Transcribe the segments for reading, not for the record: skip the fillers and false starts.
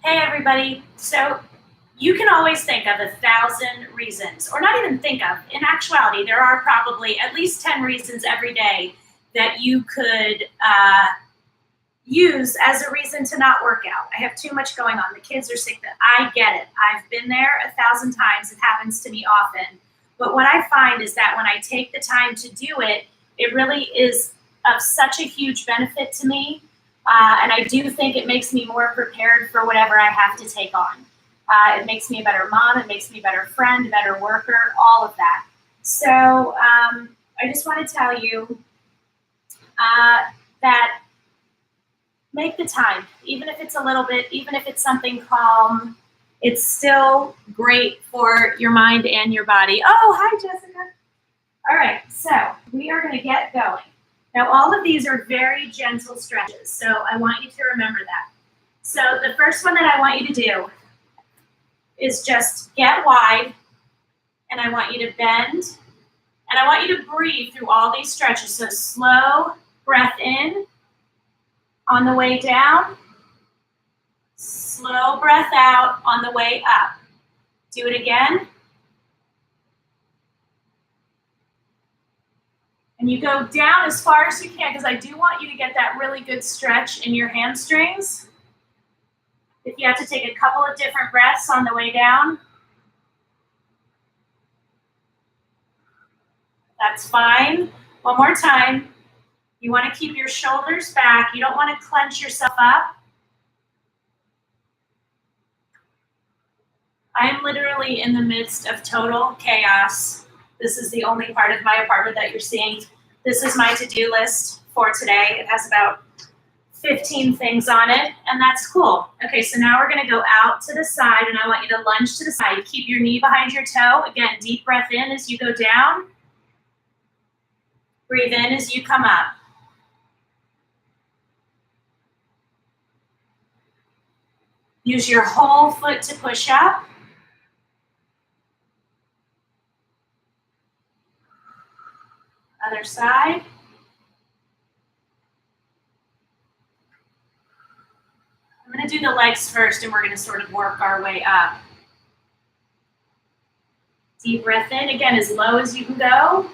Hey everybody. So you can always think of 1,000 reasons, or not even think of. In actuality, there are probably at least 10 reasons every day that you could use as a reason to not work out. I have too much going on. The kids are sick. I get it. I've been there 1,000 times. It happens to me often. But what I find is that when I take the time to do it, it really is of such a huge benefit to me. And I do think it makes me more prepared for whatever I have to take on. It makes me a better mom. It makes me a better friend, a better worker, all of that. So I just want to tell you that make the time, even if it's a little bit, even if it's something calm, it's still great for your mind and your body. Oh, hi, Jessica. All right, so we are going to get going. Now, all of these are very gentle stretches, so I want you to remember that. So the first one that I want you to do is just get wide, and I want you to bend, and I want you to breathe through all these stretches. So slow breath in on the way down, slow breath out on the way up. Do it again. And you go down as far as you can, because I do want you to get that really good stretch in your hamstrings. If you have to take a couple of different breaths on the way down, that's fine. One more time. You want to keep your shoulders back. You don't want to clench yourself up. I'm literally in the midst of total chaos. This is the only part of my apartment that you're seeing. This is my to-do list for today. It has about 15 things on it, and that's cool. Okay, so now we're going to go out to the side, and I want you to lunge to the side. Keep your knee behind your toe. Again, deep breath in as you go down. Breathe in as you come up. Use your whole foot to push up. Other side. I'm going to do the legs first, and we're going to sort of work our way up. Deep breath in, again, as low as you can go.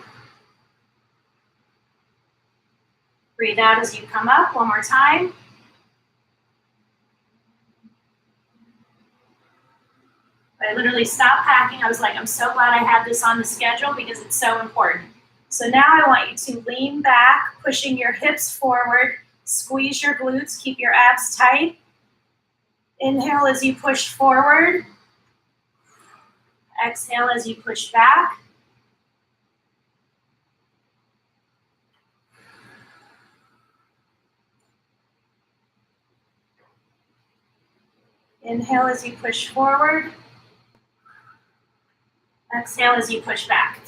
Breathe out as you come up. One more time. I literally stopped packing. I was like, I'm so glad I had this on the schedule because it's so important. So now I want you to lean back, pushing your hips forward, squeeze your glutes, keep your abs tight. Inhale as you push forward. Exhale as you push back. Inhale as you push forward. Exhale as you push back.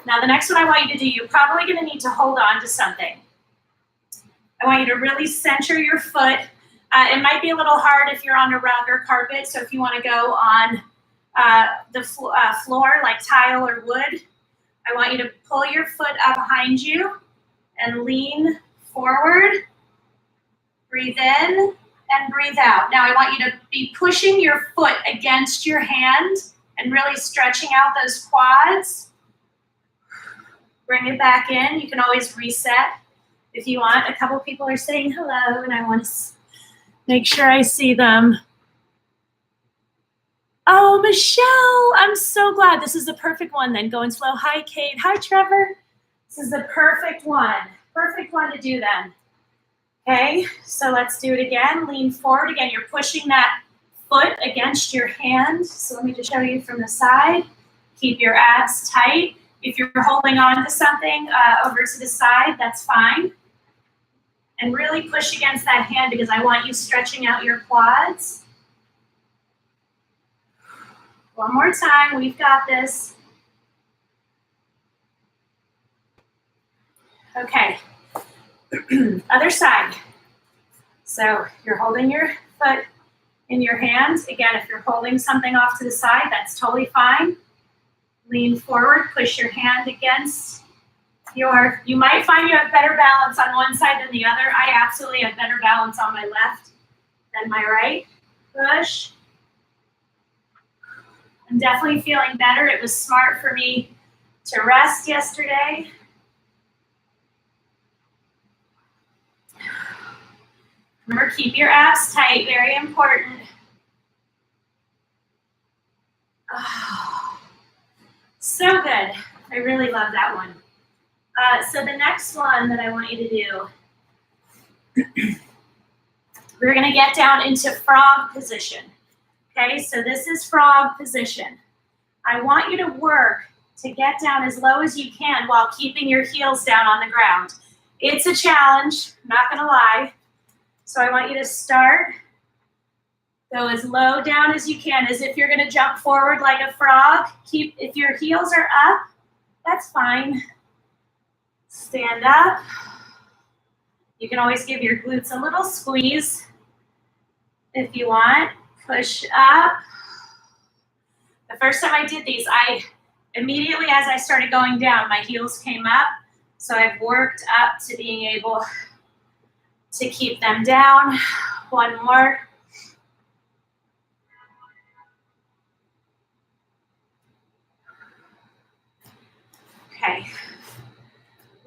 Now the next one I want you to do, you're probably going to need to hold on to something. I want you to really center your foot. It might be a little hard if you're on a rug or carpet, so if you want to go on the floor like tile or wood, I want you to pull your foot up behind you and lean forward. Breathe in and breathe out. Now I want you to be pushing your foot against your hand and really stretching out those quads. Bring it back in. You can always reset if you want. A couple people are saying hello, and I want to make sure I see them. Oh, Michelle, I'm so glad. This is the perfect one then. Going slow. Hi, Kate. Hi, Trevor. This is the perfect one. Perfect one to do then. Okay, so let's do it again. Lean forward. Again, you're pushing that foot against your hand. So let me just show you from the side. Keep your abs tight. If you're holding on to something over to the side, that's fine. And really push against that hand because I want you stretching out your quads. One more time, we've got this. Okay, other side. So you're holding your foot in your hands. Again, if you're holding something off to the side, that's totally fine. Lean forward, push your hand against you might find you have better balance on one side than the other. I absolutely have better balance on my left than my right. push. I'm definitely feeling better. It was smart for me to rest yesterday. Remember, keep your abs tight, very important. Oh, so good. I really love that one. So the next one that I want you to do, we're gonna get down into frog position. Okay, so this is frog position. I want you to work to get down as low as you can while keeping your heels down on the ground. It's a challenge, I'm not gonna lie. So I want you to start, go as low down as you can, as if you're gonna jump forward like a frog. If your heels are up, that's fine. Stand up. You can always give your glutes a little squeeze if you want. Push up. The first time I did these, immediately as I started going down, my heels came up. So I've worked up to being able to keep them down. One more. Okay.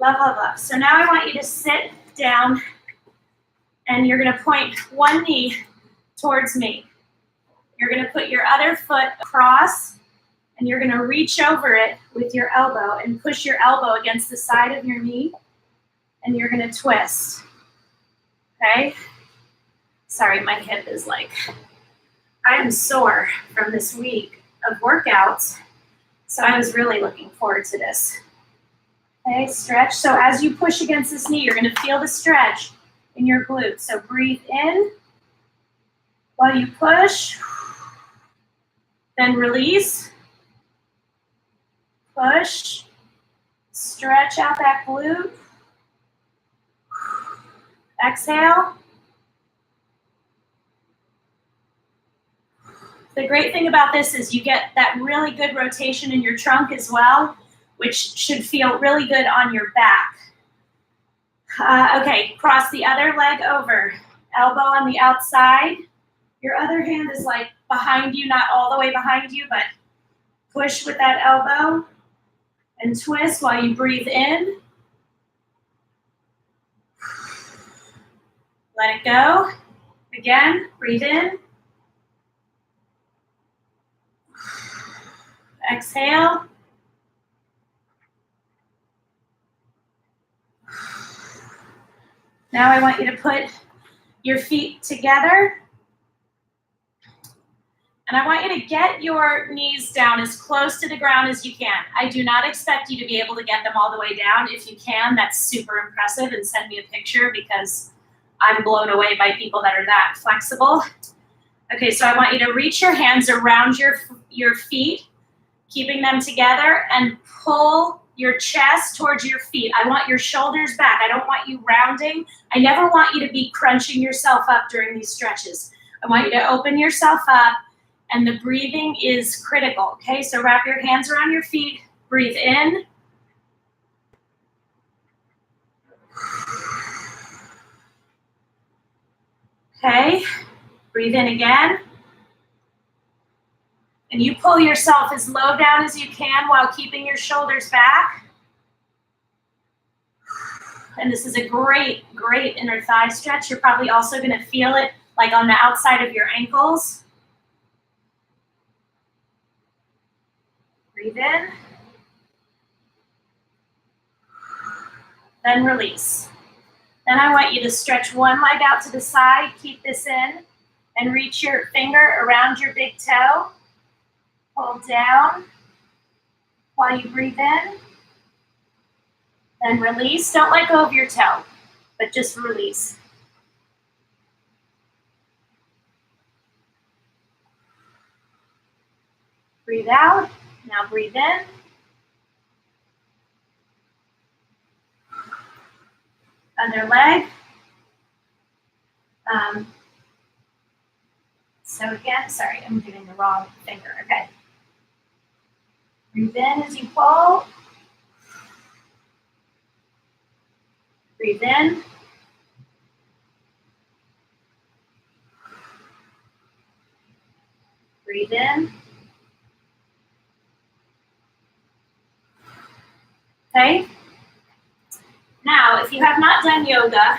Love, love, love. So now I want you to sit down and you're gonna point one knee towards me. You're gonna put your other foot across and you're gonna reach over it with your elbow and push your elbow against the side of your knee and you're gonna twist, okay? Sorry, my hip is like, I'm sore from this week of workouts, so I was really looking forward to this. Okay, stretch. So as you push against this knee, you're gonna feel the stretch in your glutes. So breathe in while you push, then release, push, stretch out that glute, exhale. The great thing about this is you get that really good rotation in your trunk as well, which should feel really good on your back. Okay, cross the other leg over. Elbow on the outside. Your other hand is like behind you, not all the way behind you, but push with that elbow and twist while you breathe in. Let it go. Again, breathe in. Exhale. Now I want you to put your feet together. And I want you to get your knees down as close to the ground as you can. I do not expect you to be able to get them all the way down. If you can, that's super impressive, and send me a picture because I'm blown away by people that are that flexible. Okay, so I want you to reach your hands around your feet, keeping them together, and pull your chest towards your feet. I want your shoulders back. I don't want you rounding. I never want you to be crunching yourself up during these stretches. I want you to open yourself up, and the breathing is critical, okay? So wrap your hands around your feet, breathe in. Okay, breathe in again. And you pull yourself as low down as you can while keeping your shoulders back. And this is a great, great inner thigh stretch. You're probably also gonna feel it like on the outside of your ankles. Breathe in. Then release. Then I want you to stretch one leg out to the side, keep this in, and reach your finger around your big toe. Pull down while you breathe in. Then release. Don't let go of your toe, but just release. Breathe out. Now breathe in. Other leg. So again, sorry, I'm doing the wrong finger. Okay. Breathe in as you pull. Breathe in. Breathe in. Okay. Now, if you have not done yoga,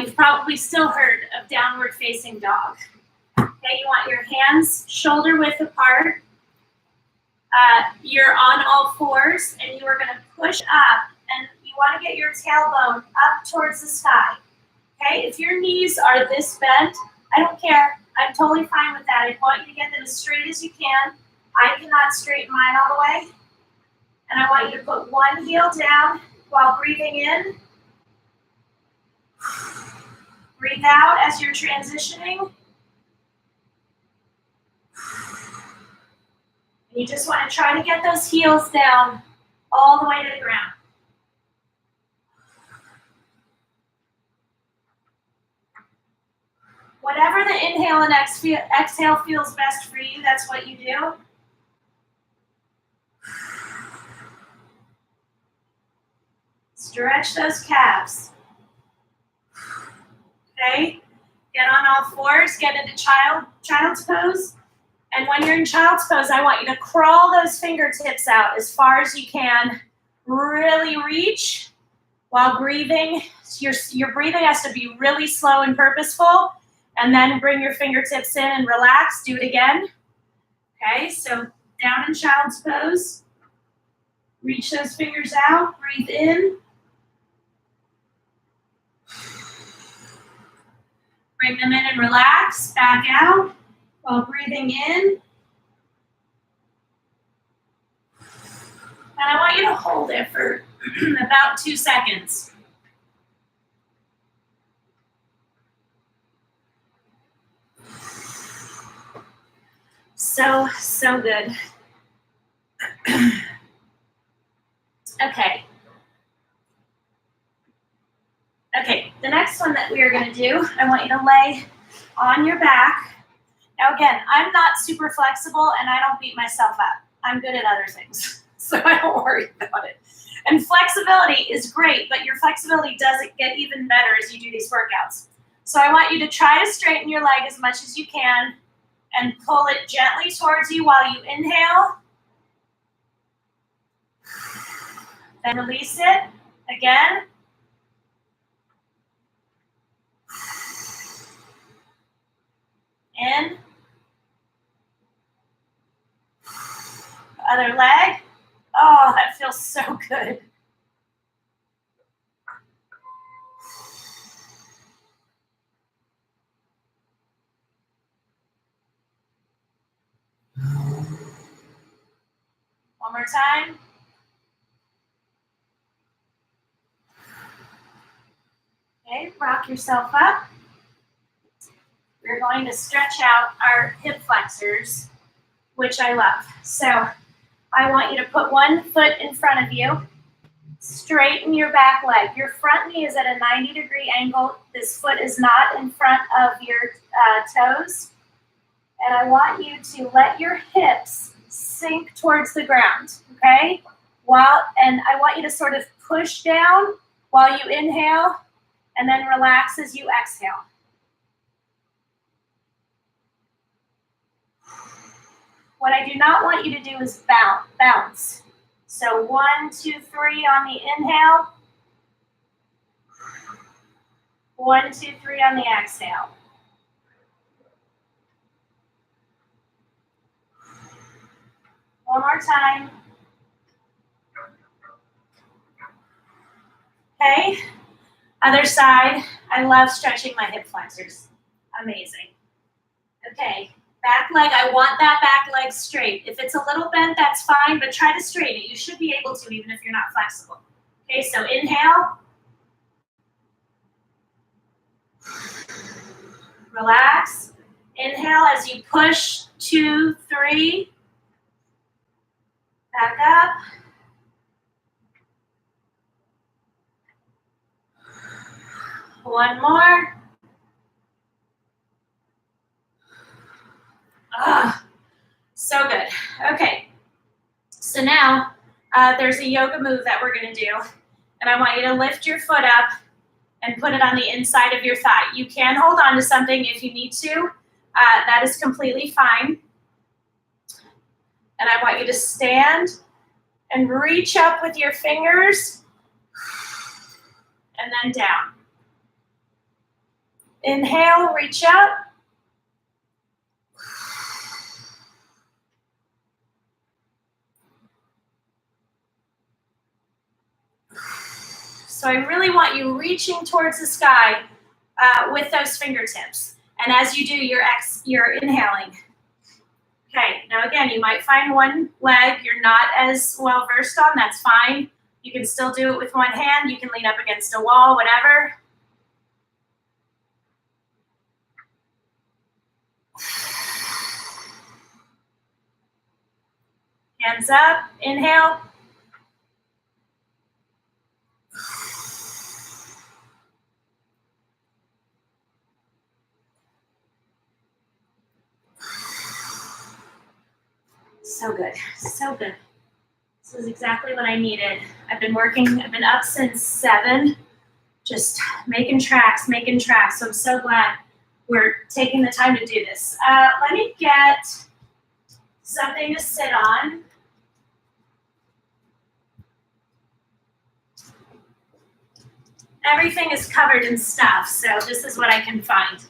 you've probably still heard of downward facing dog. Okay, you want your hands shoulder width apart. You're on all fours, and you are going to push up, and you want to get your tailbone up towards the sky. Okay, if your knees are this bent, I don't care. I'm totally fine with that. I want you to get them as straight as you can. I cannot straighten mine all the way. And I want you to put one heel down while breathing in. Breathe out as you're transitioning. And you just want to try to get those heels down all the way to the ground. Whatever the inhale and exhale feels best for you, that's what you do. Stretch those calves. Okay, get on all fours, get into child's pose. And when you're in child's pose, I want you to crawl those fingertips out as far as you can. Really reach while breathing. Your breathing has to be really slow and purposeful. And then bring your fingertips in and relax. Do it again. Okay, so down in child's pose. Reach those fingers out. Breathe in. Bring them in and relax. Back out while breathing in. And I want you to hold it for about 2 seconds. So good. Okay. Okay, the next one that we are going to do, I want you to lay on your back. Now again, I'm not super flexible and I don't beat myself up. I'm good at other things, so I don't worry about it. And flexibility is great, but your flexibility doesn't get even better as you do these workouts. So I want you to try to straighten your leg as much as you can and pull it gently towards you while you inhale. Then release it again. In. Other leg. Oh, that feels so good. One more time. Okay, rock yourself up. We're going to stretch out our hip flexors, which I love. So I want you to put one foot in front of you. Straighten your back leg. Your front knee is at a 90-degree angle. This foot is not in front of your toes. And I want you to let your hips sink towards the ground, okay? And I want you to sort of push down while you inhale and then relax as you exhale. What I do not want you to do is bounce. So 1, 2, 3 on the inhale. 1, 2, 3 on the exhale. One more time. Okay, other side. I love stretching my hip flexors. Amazing. Okay, back leg, I want that back leg straight. If it's a little bent, that's fine, but try to straighten it. You should be able to, even if you're not flexible. Okay, so inhale. Relax. Inhale as you push, 2, 3. Back up. One more. So good. Okay. So now there's a yoga move that we're going to do. And I want you to lift your foot up and put it on the inside of your thigh. You can hold on to something if you need to, that is completely fine. And I want you to stand and reach up with your fingers and then down. Inhale, reach up. So I really want you reaching towards the sky with those fingertips. And as you do, you're inhaling. Okay, now again, you might find one leg you're not as well versed on. That's fine. You can still do it with one hand. You can lean up against a wall, whatever. Hands up, inhale. So good, so good. This is exactly what I needed. I've been up since 7, just making tracks. So I'm so glad we're taking the time to do this. Let me get something to sit on. Everything is covered in stuff, so this is what I can find.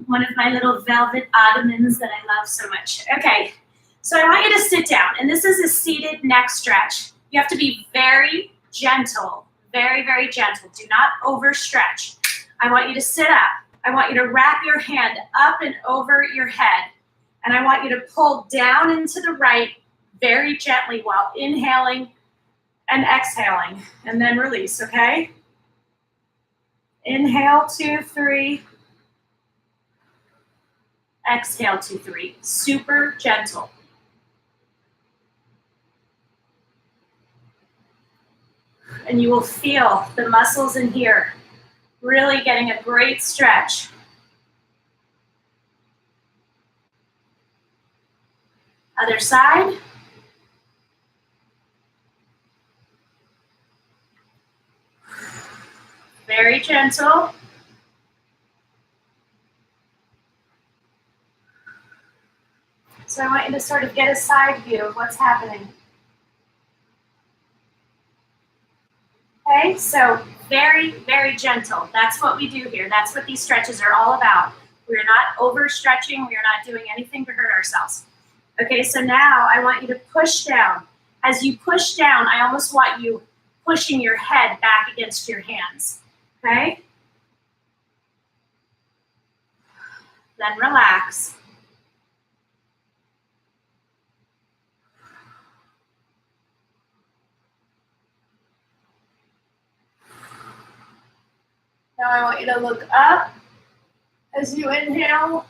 One of my little velvet ottomans that I love so much. Okay, so I want you to sit down, and this is a seated neck stretch. You have to be very gentle, very, very gentle. Do not overstretch. I want you to sit up. I want you to wrap your hand up and over your head, and I want you to pull down into the right very gently while inhaling and exhaling, and then release, okay? Inhale, 2, 3. Exhale, 2, 3. Super gentle. And you will feel the muscles in here really getting a great stretch. Other side. Very gentle. So I want you to sort of get a side view of what's happening. Okay, so very, very gentle. That's what we do here. That's what these stretches are all about. We're not overstretching. We're not doing anything to hurt ourselves. Okay, so now I want you to push down. As you push down, I almost want you pushing your head back against your hands. Okay? Then relax. Now I want you to look up as you inhale,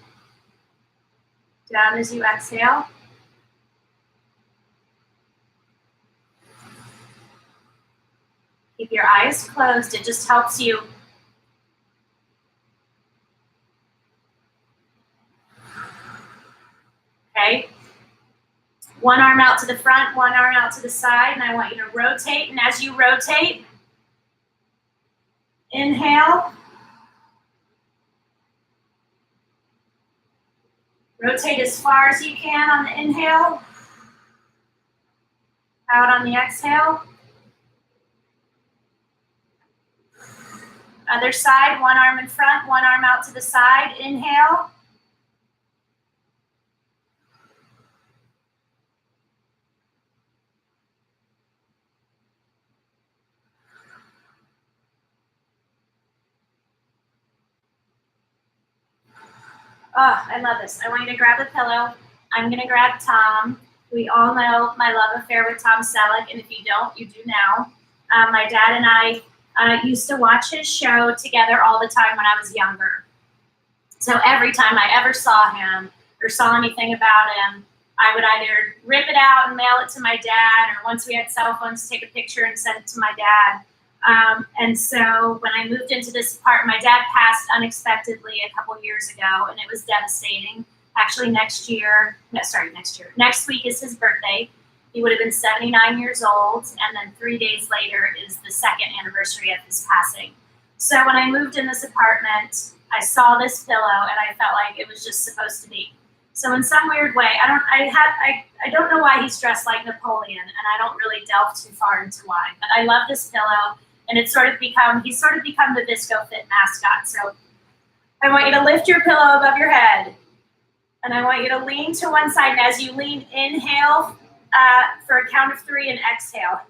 down as you exhale. Keep your eyes closed. It just helps you. Okay? One arm out to the front, one arm out to the side, and I want you to rotate. And as you rotate, inhale. Rotate as far as you can on the inhale. Out on the exhale. Other side, one arm in front, one arm out to the side. Inhale. Oh, I love this. I want you to grab a pillow. I'm going to grab Tom. We all know my love affair with Tom Selleck, and if you don't, you do now. My dad and I used to watch his show together all the time when I was younger. So every time I ever saw him or saw anything about him, I would either rip it out and mail it to my dad, or once we had cell phones, take a picture and send it to my dad. And so when I moved into this apartment, my dad passed unexpectedly a couple years ago, and it was devastating. Actually, next week is his birthday. He would have been 79 years old, and then 3 days later is the second anniversary of his passing. So when I moved in this apartment, I saw this pillow and I felt like it was just supposed to be. So in some weird way, I don't know why he's dressed like Napoleon, and I don't really delve too far into why, but I love this pillow, and he's sort of become the Visco Fit mascot. So I want you to lift your pillow above your head, and I want you to lean to one side, and as you lean, inhale for a count of 3 and exhale.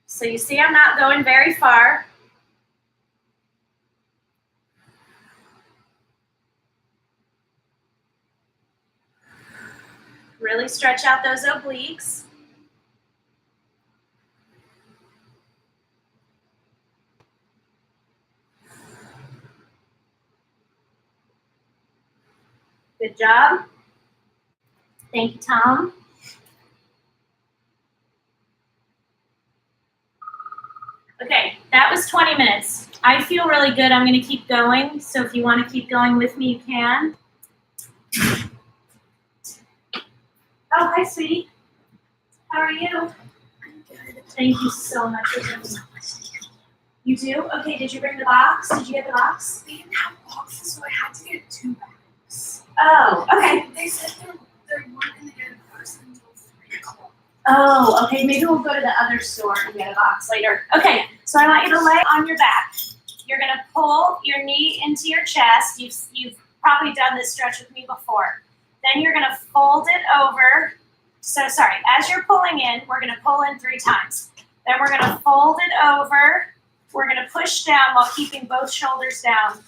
So you see I'm not going very far. Really stretch out those obliques. Good job. Thank you, Tom. Okay, that was 20 minutes. I feel really good. I'm going to keep going. So if you want to keep going with me, you can. Oh, hi, sweetie. How are you? I'm good. Thank you so much for doing this. You do? Okay, did you bring the box? Did you get the box? They didn't have boxes, so I had to get 2 bags. Oh, okay. They said they weren't going to get a box until 3 o'clock. Oh, okay. Maybe we'll go to the other store and get a box later. Okay, so I want you to lay on your back. You're going to pull your knee into your chest. You've probably done this stretch with me before. Then you're going to fold it over. So sorry, as you're pulling in, we're going to pull in 3 times. Then we're going to fold it over. We're going to push down while keeping both shoulders down.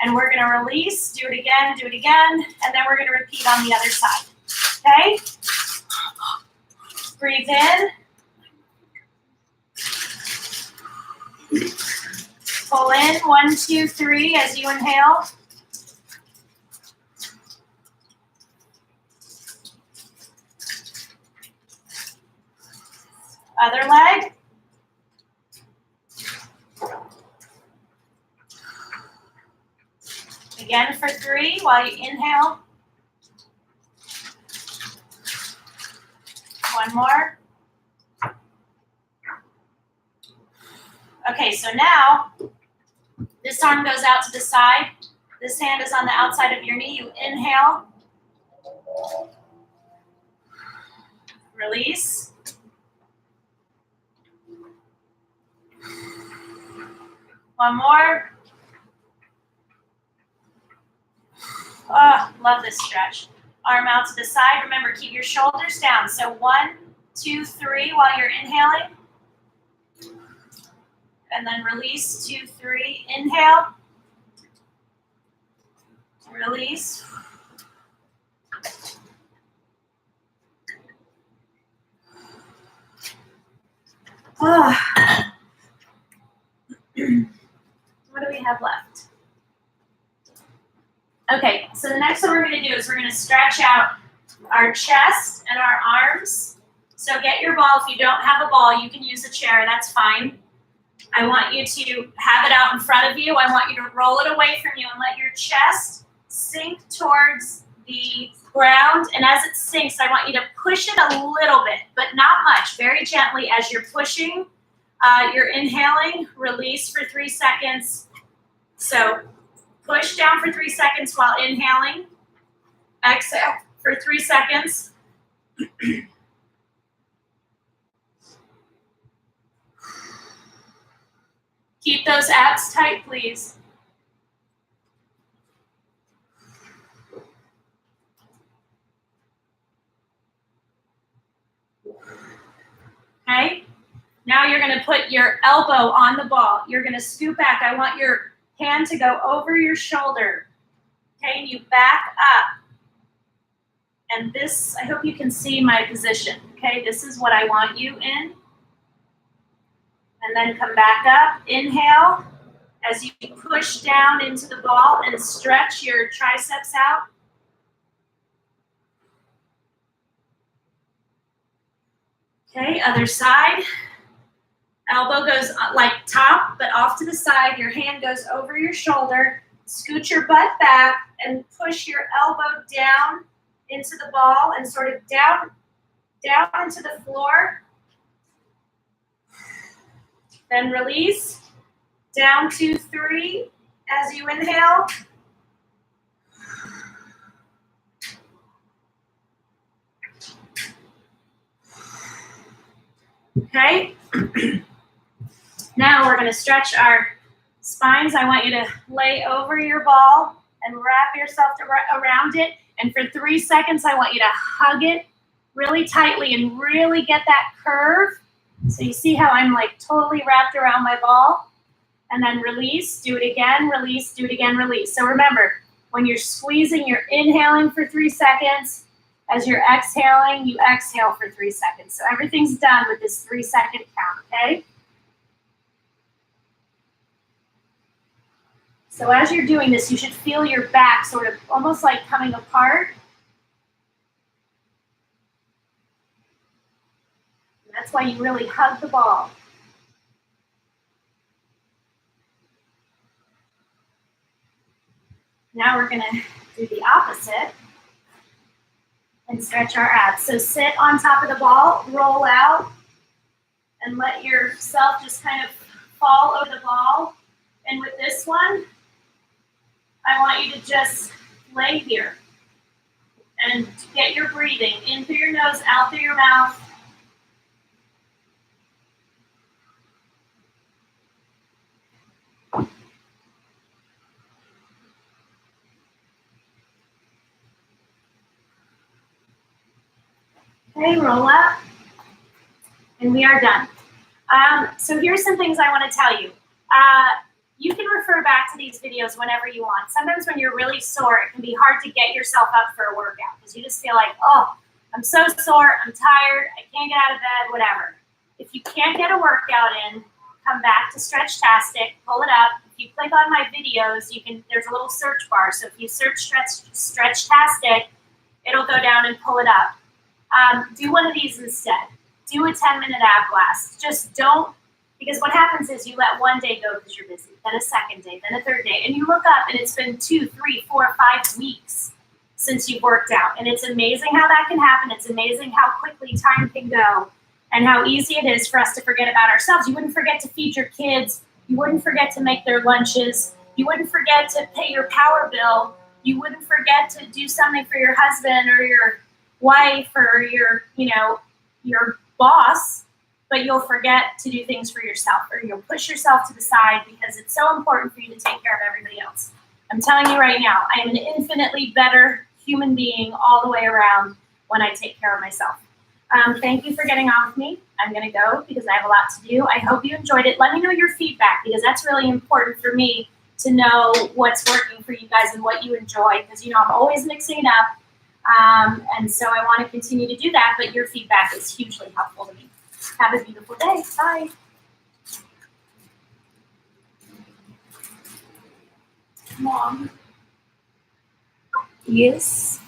And we're going to release, do it again, and then we're going to repeat on the other side. Okay? Breathe in. Pull in, 1, 2, 3 as you inhale. Other leg. Again for 3 while you inhale. 1 more. Okay, so now this arm goes out to the side. This hand is on the outside of your knee. You inhale. Release. One more. Oh, love this stretch. Arm out to the side. Remember, keep your shoulders down. So 1, 2, 3 while you're inhaling. And then release, 2, 3. Inhale. Release. Oh. What do we have left? Okay, so the next one we're going to do is we're going to stretch out our chest and our arms. So get your ball. If you don't have a ball, you can use a chair. That's fine. I want you to have it out in front of you. I want you to roll it away from you and let your chest sink towards the ground. And as it sinks, I want you to push it a little bit, but not much. Very gently as you're pushing. You're inhaling. Release for 3 seconds. So push down for 3 seconds while inhaling. Exhale for 3 seconds. Keep those abs tight, please. Okay? Now you're going to put your elbow on the ball. You're going to scoot back. I want your hand to go over your shoulder. Okay? And you back up. And this, I hope you can see my position. Okay? This is what I want you in. And then come back up. Inhale as you push down into the ball and stretch your triceps out. Okay, other side. Elbow goes like top, but off to the side. Your hand goes over your shoulder. Scoot your butt back and push your elbow down into the ball and sort of down into the floor. Then release. Down to 3 as you inhale. Okay. Now we're going to stretch our spines. I want you to lay over your ball and wrap yourself around it. And for 3 seconds, I want you to hug it really tightly and really get that curve. So you see how I'm like totally wrapped around my ball? And then release, do it again, release, do it again, release. So remember, when you're squeezing, you're inhaling for 3 seconds. As you're exhaling, you exhale for 3 seconds. So everything's done with this 3-second count, okay? So as you're doing this, you should feel your back sort of almost like coming apart. And that's why you really hug the ball. Now we're gonna do the opposite and stretch our abs. So sit on top of the ball, roll out, and let yourself just kind of fall over the ball. And with this one, I want you to just lay here and get your breathing in through your nose, out through your mouth. Okay, roll up, and we are done. So here's some things I want to tell you. You can refer back to these videos whenever you want. Sometimes when you're really sore, it can be hard to get yourself up for a workout because you just feel like, oh, I'm so sore, I'm tired, I can't get out of bed, whatever. If you can't get a workout in, come back to STRETCHTASTIC, pull it up. If you click on my videos, there's a little search bar. So if you search STRETCHTASTIC, it'll go down and pull it up. Do one of these instead. Do a 10-minute ab blast. Just don't, because what happens is you let one day go because you're busy, then a second day, then a third day, and you look up and it's been 2, 3, 4, 5 weeks since you've worked out. And it's amazing how that can happen. It's amazing how quickly time can go and how easy it is for us to forget about ourselves. You wouldn't forget to feed your kids. You wouldn't forget to make their lunches. You wouldn't forget to pay your power bill. You wouldn't forget to do something for your husband or your wife or your boss, but you'll forget to do things for yourself, or you'll push yourself to the side because it's so important for you to take care of everybody else. I'm telling you right now, I am an infinitely better human being all the way around when I take care of myself. Thank you for getting on with me. I'm going to go because I have a lot to do. I hope you enjoyed it. Let me know your feedback because that's really important for me to know what's working for you guys and what you enjoy, because I'm always mixing it up. And so I want to continue to do that, but your feedback is hugely helpful to me. Have a beautiful day. Bye. Mom. Yes.